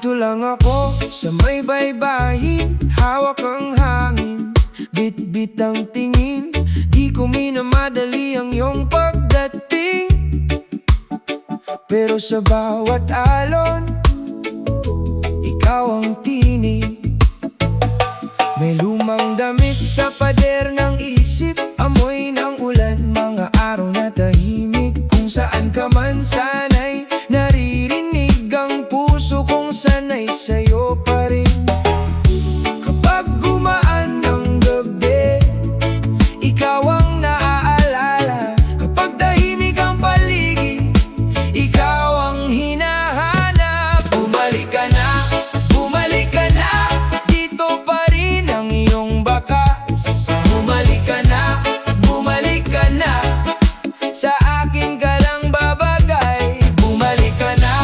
Dito lang ako sa may baybayin, hawak ang hangin, bit-bit ang tingin. Di ko minamadali ang iyong pagdating, pero sa bawat alon, ikaw ang tinig. May lumang damit sa pader ng isip, amoy ng ulan, mga araw na tahimik. Kung saan ka man sanay, naririnig ang puso kong sanay sa'yo pa rin. Kapag gumaan ng gabi, ikaw ang naaalala. Kapag tahimik ang paligid, ikaw ang hinahanap. Bumalik ka na, bumalik ka na, dito pa rin ang iyong bakas. Bumalik ka na, bumalik ka na, sa akin ka lang babagay. Bumalik ka na,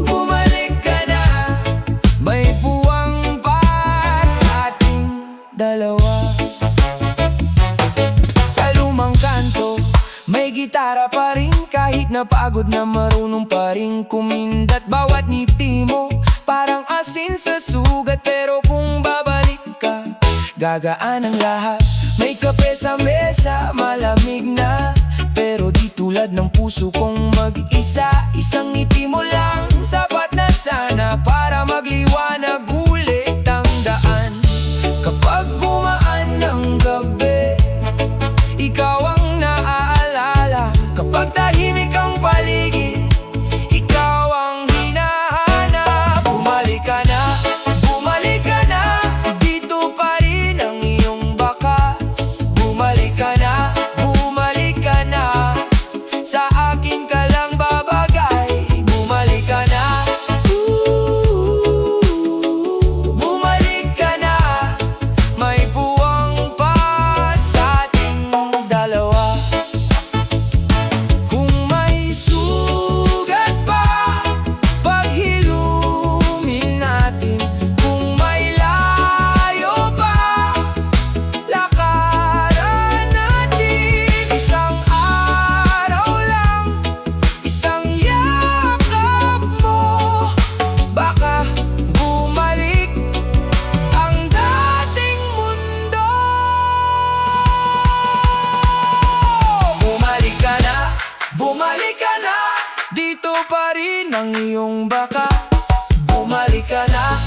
bumalik ka na, may buwang pa sa ating dalawa. Sa lumang kanto, may gitara pa rin, kahit napagod na marunong pa rin kumindat. Bawat ngiti mo, parang asin sa sugat, pero kung babalik ka, gagaan ang lahat. May kape sa mesa, malamig na, pero di tulad ng puso kong mag-isa. Isang ngiti mo lang, sapat na sana para magliwanag ulit ang daan. Kapag gumaan ng gabi, ikaw ang naaalala. Kapag tahimik ang paligid, ikaw ang hinahanap. Bumalik ka na, bumalik ka na, dito pa rin ang iyong bakas. Bumalik ka na, bumalik ka na, sa akin ka lang babagay. Bumalik ka na, bumalik ka na, may buwang pa sa ating dalawa. Kung may sugat pa, paghilumin natin. Kung may layo pa, lakaran natin. Isang araw lang, isang yakap mo, baka bumalik ang dating mundo. Bumalik ka na, bumalik ka na, dito pa rin ang iyong bakas. Bumalik ka na,